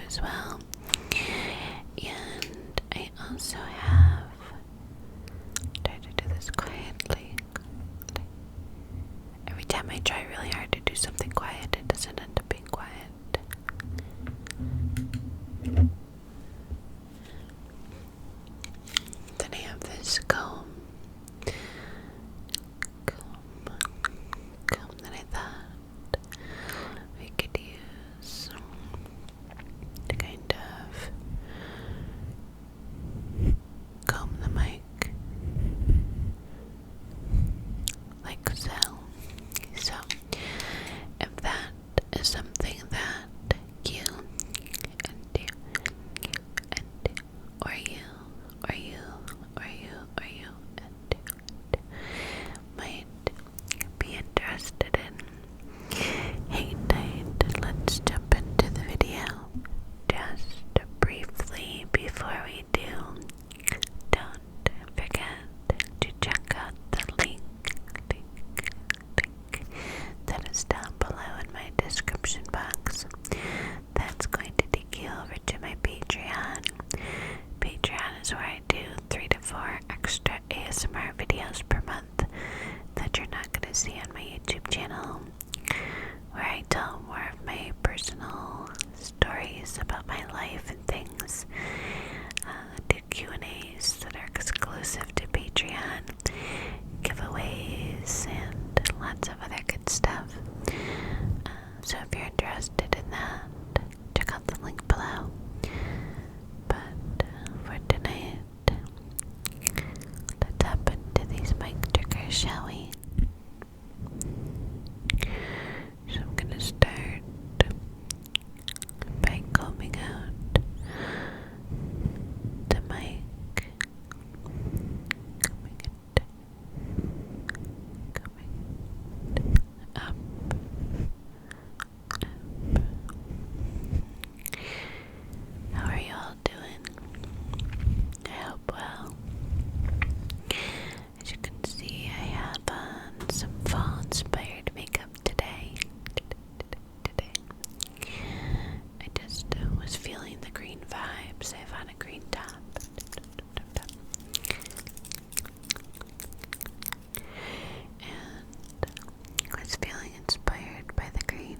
as well. And I also have tried to do this quietly. Every time I try really hard to do something quiet, it doesn't end up being quiet. Then I have this comb that I thought we could use to kind of comb the mic like so. So, if that is something that you or you might be interested in, hang tight. Let's jump into the video. Just briefly before we do, don't forget to check out the link that is down below in my description box. That's going to take you over to my Patreon. Patreon is where I do 3 to 4 extra ASMR videos per month that you're not going to see on my YouTube channel, where I tell more of my personal stories about my life and things. Do Q&As that are exclusive to Patreon, giveaways, and lots of other good stuff. So if you're interested in that, check out the link below. But for tonight, let's hop into these mic triggers, shall we? So I'm gonna start by combing out the mic, combing it up. How are you all doing? I hope well. As you can see, I have on some fall-inspired makeup today. I just was feeling the green vibes. I have on a green top. And was feeling inspired by the green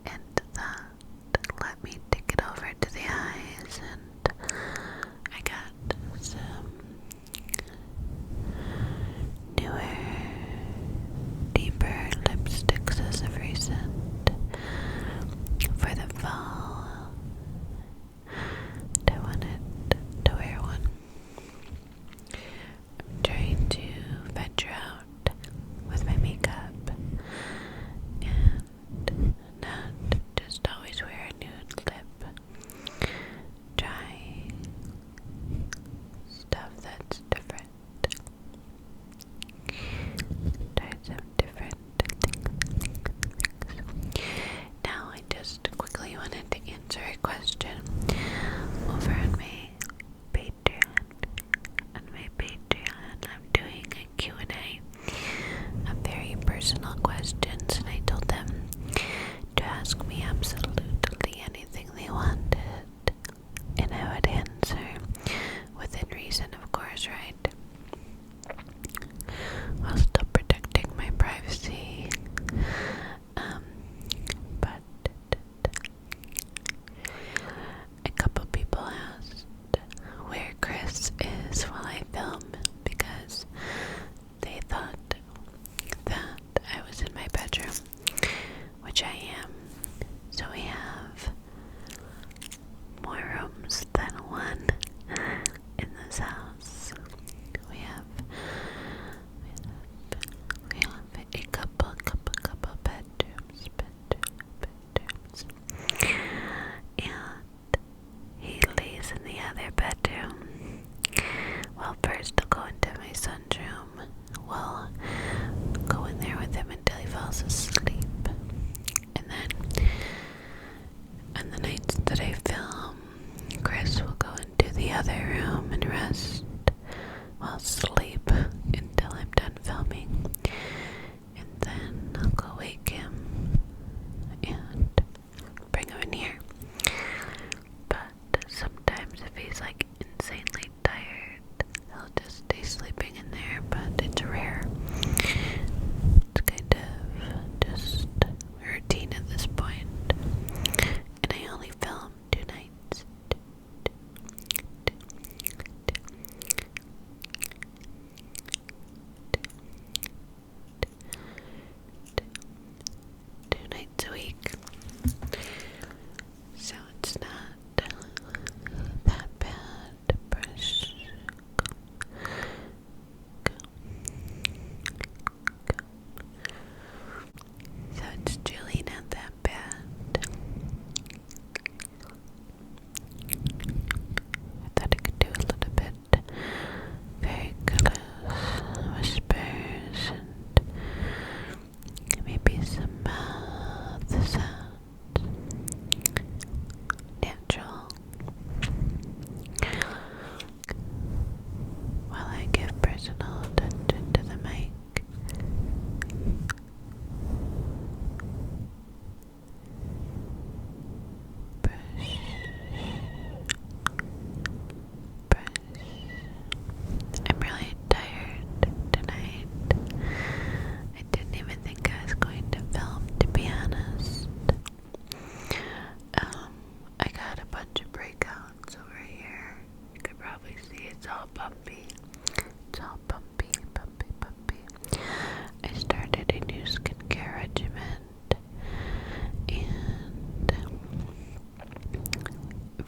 and thought, let me take it over to the eyes, and I got some newer, deeper lipsticks as of recent for the fall. I wanted to wear one. I'm trying to venture out with my makeup and not just always wear a nude lip. Try stuff that's different. Try some different things. Now I just quickly wanted to answer a question over on my Patreon. On my Patreon, I'm doing a Q&A of very personal questions, and I told them to ask me absolutely anything they wanted, and I would answer within reason, of course, right? While still protecting my privacy. But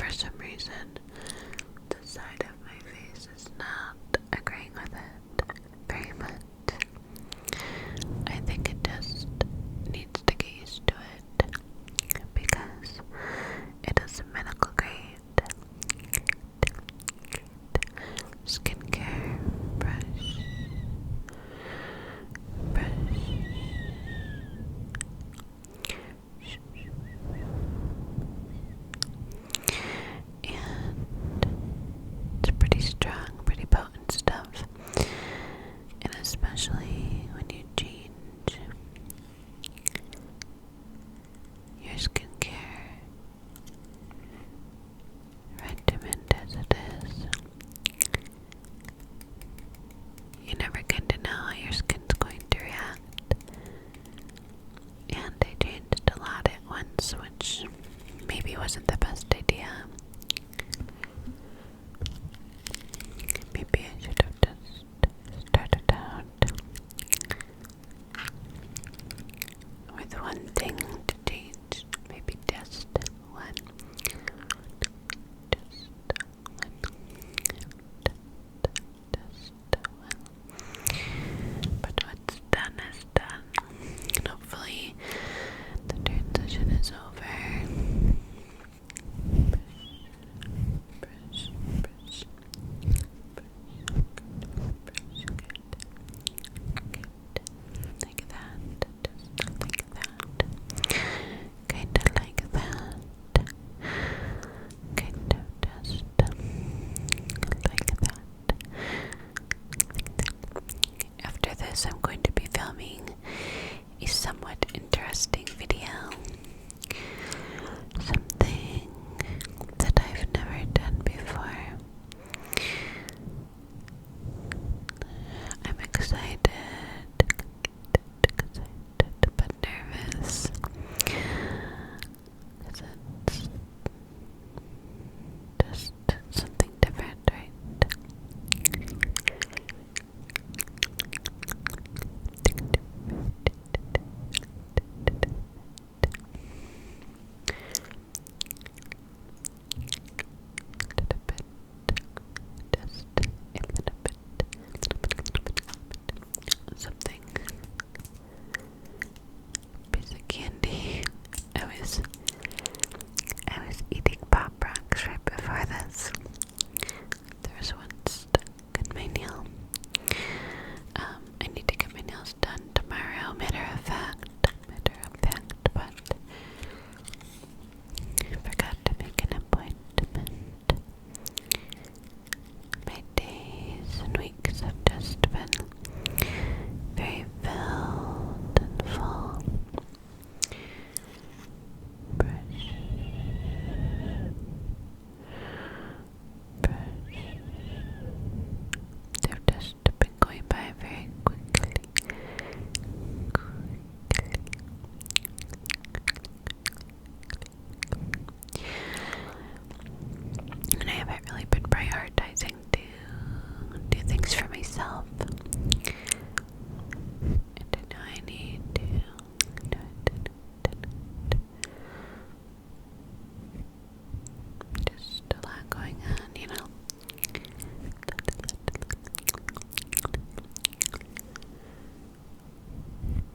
for some reason, the side of my face is not agreeing with it very much. I think it just needs to get used to it because it is a medical grade skincare brush. And it's pretty strong, pretty potent stuff. And especially when you change your skincare regimen as it is, you never get to know how your skin's going to react. And I changed a lot at once, which maybe wasn't the best idea. Maybe I should have just started out with one thing to change. Maybe just one. But what's done is done. And hopefully the transition is over. Brush, brush, like that, just like that, kinda like that, kind of just like that. After this, I'm going to be filming a somewhat interesting video, something that I've never done before. I'm excited but nervous because it's just something different, right? Something. Piece of candy. I was eating Pop Rocks right before this. There was one stuck in my nail. I need to get my nails done tomorrow, matter of fact, but I forgot to make an appointment. My days and weeks have just been very filled and full. Brush. They've just been going by very quickly. And I haven't really been prioritizing to do things for myself. And I know I need to do it. Just a lot going on, you know.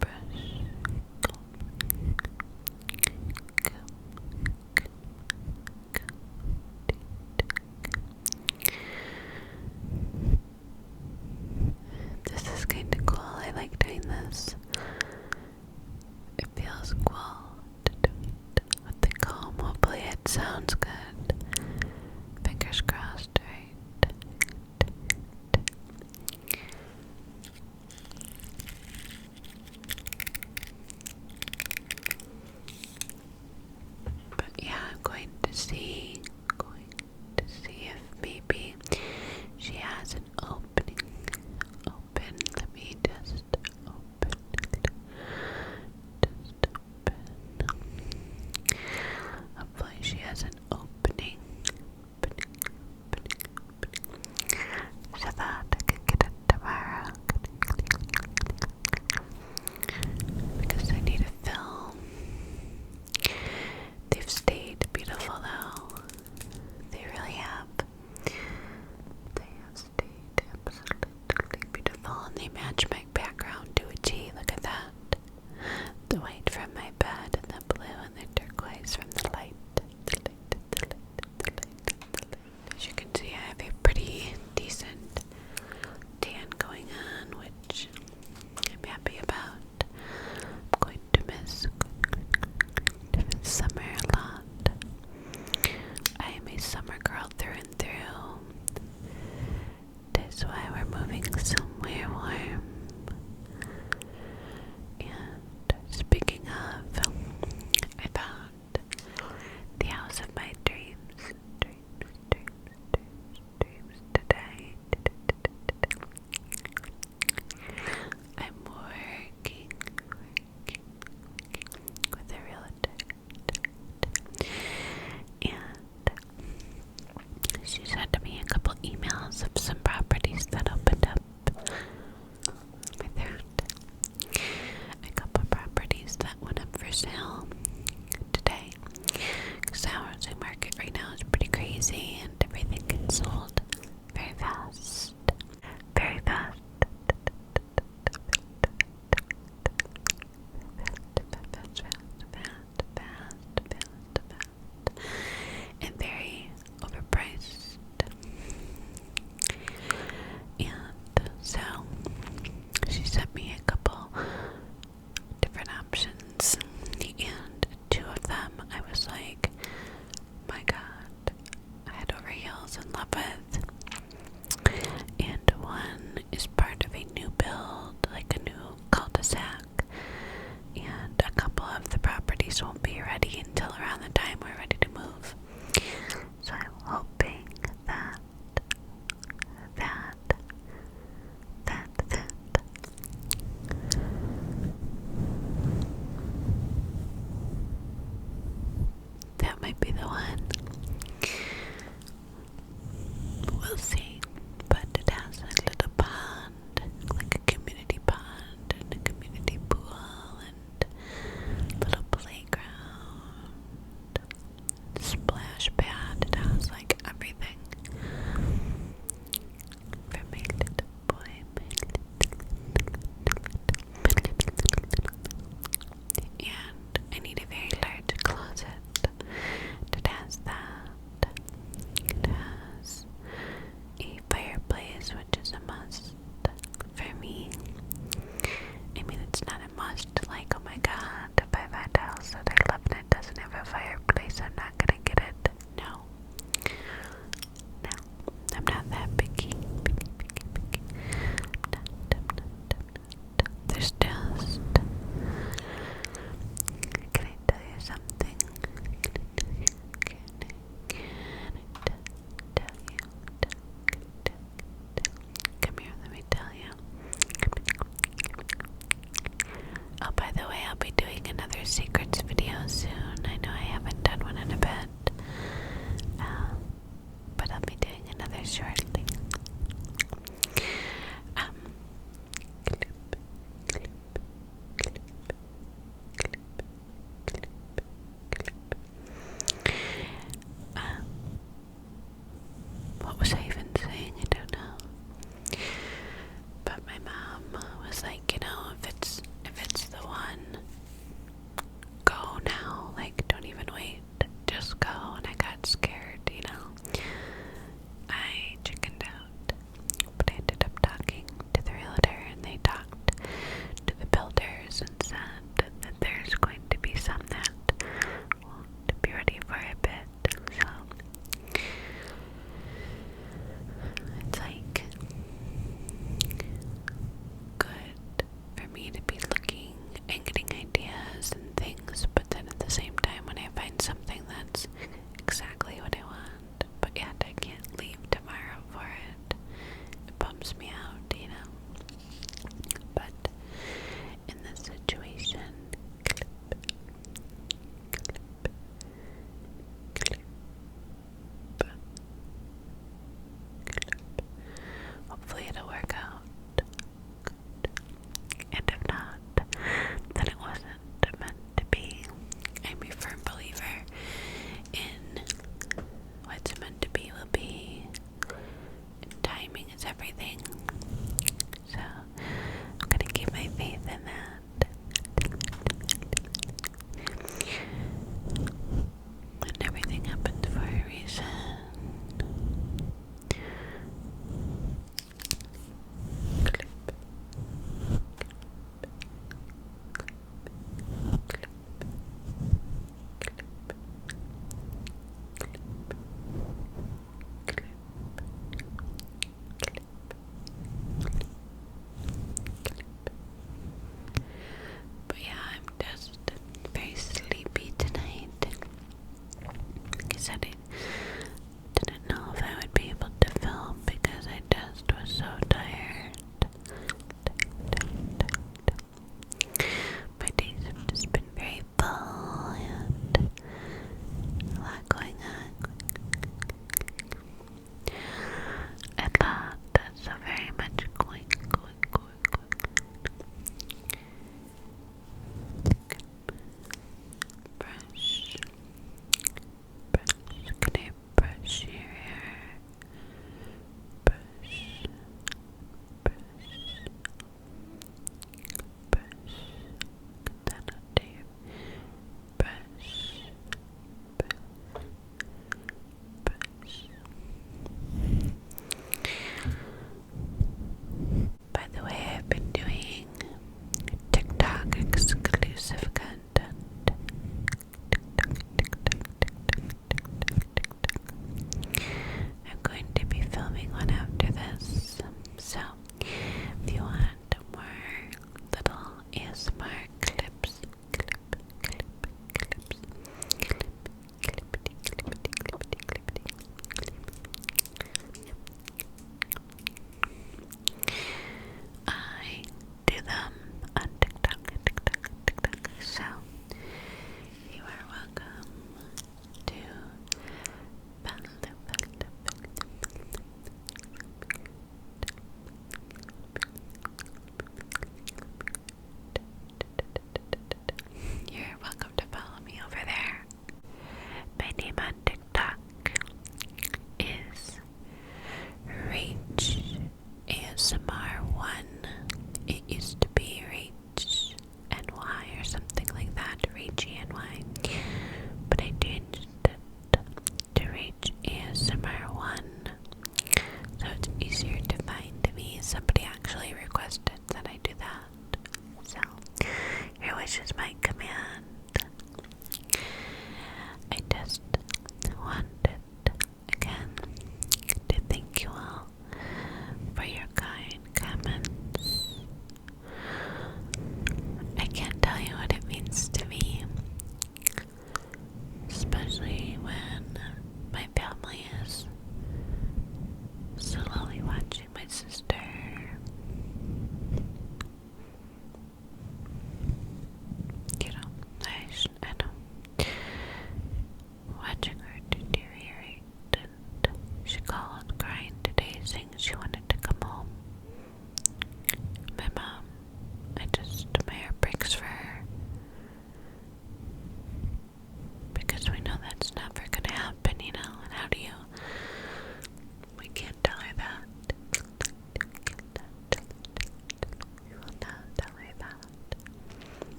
Brush. This is kind of cool. I like doing this. It feels cool to do it with the comb. Hopefully it sounds good. Fingers crossed, right? But yeah, I'm going to see if maybe she has an opening. Let me just open. Hopefully she has an opening. summer girl through and through. That's why we're moving somewhere warm. And speaking of, I found the house of my dreams today. I'm working with a realtor, and she sent me a couple emails of some properties that opened up. My throat. A couple properties that went up for sale today. Because the housing market right now is pretty crazy, and everything gets sold very fast. Very fast. And very overpriced. And so she sent me a couple different options, and two of them I was like, my god, head over heels in love with. And one is part of a new build, like a new cul-de-sac, and a couple of the properties won't be ready until around the time we're ready to move. So I'm hoping that might be the one.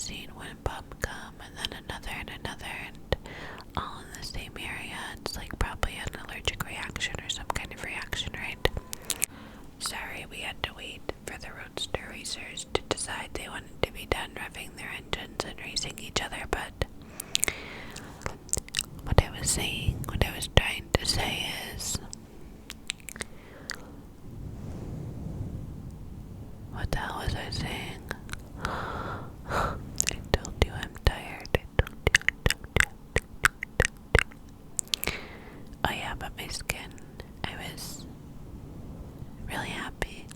seen one bum come and then another and another, and all in the same area. It's like probably an allergic reaction or some kind of reaction, right? Sorry, we had to wait for the roadster racers to decide they wanted to be done revving their engines and racing each other, but what I was trying to say is, what the hell was I saying? I told you I'm tired. Oh yeah, but my skin, I was really happy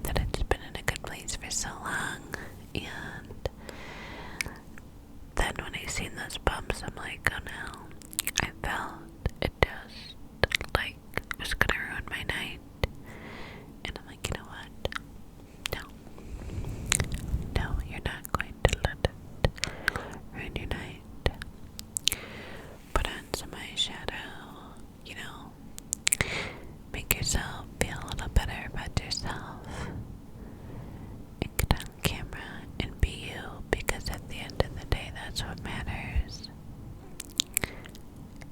that it's been in a good place for so long, and then when I seen those bumps, I'm like, oh no, I felt it just like it was gonna ruin my night, and I'm like, you know what, no, you're not going to let it ruin your night. Put on some eyeshadow, you know, make yourself feel a little better about yourself, and get on camera and be you, because at the end of the day, that's what matters.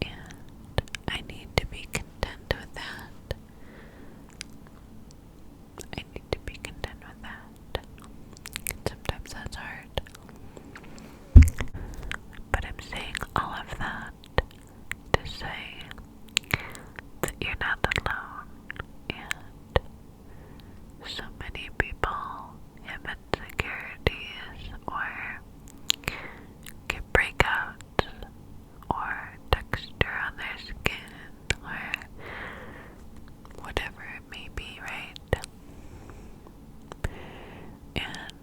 And I need to be content with that. I need to be content with that. And sometimes that's hard. But I'm saying all of that to say that you're not alone, and so many people have insecurities or get breakouts or texture on their skin or whatever it may be, right? And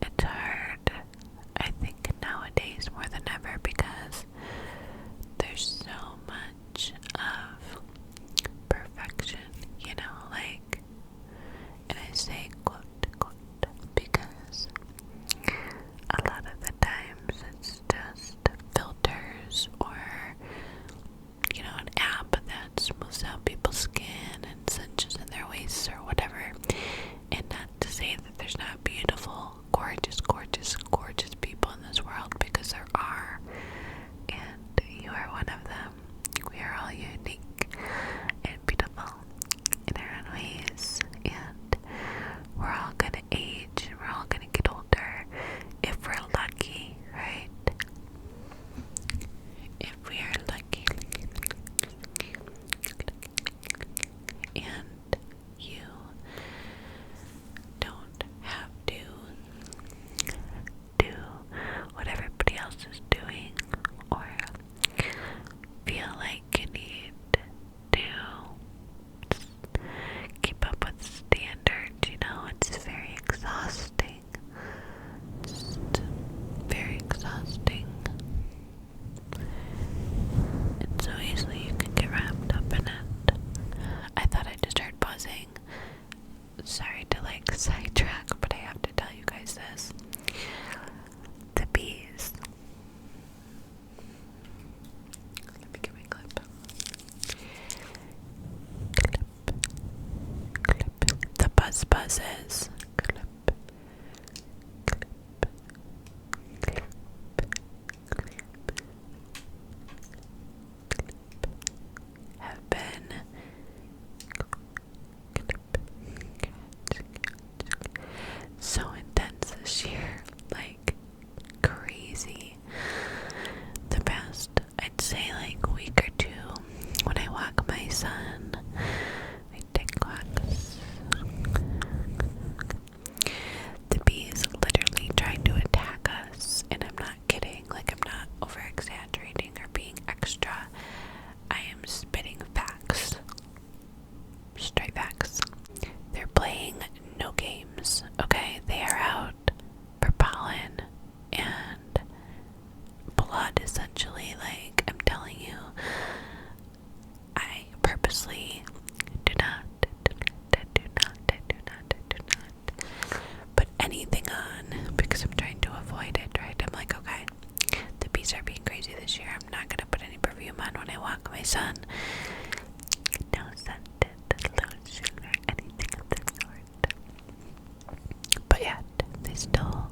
it's hard, I think, nowadays more than ever, because there's so much of perfection, you know, like, and I say quote, because a lot of the times it's just filters or, you know, an app that smooths out people's skin and cinches in their waists or whatever. And not to say that there's not beautiful, gorgeous people in this world, because there are, and you are one of them. We are all unique and beautiful in our own ways, and we're all gonna age and we're all gonna get older if we're lucky, right? If we are lucky. And you don't have to do what everybody else is doing, or feel like you need to keep up with standards, you know. It's very exhausting. Just very exhausting. And so easily you can get wrapped up in it. I thought I'd just start buzzing. Sorry to like sidetrack, but I have to tell you guys this. The bees. Let me get my clip. Clip. The buzzes. Clip. Have been so intense this year, like crazy. The past, I'd say, like week or two, when I walk my son, I take walks. The bees literally tried to attack us, and I'm not kidding. Like, I'm not over exaggerating or being extra. I am spitting facts. Straight facts. They're playing no games, okay? They are out for pollen and blood, essentially. Like, I'm telling you, I purposely do not put anything on, because I'm trying to avoid it, right? I'm like, okay, the bees are being crazy this year. I'm not gonna put any perfume on when I walk my son. No scented lotion or anything of the sort. But yet, they still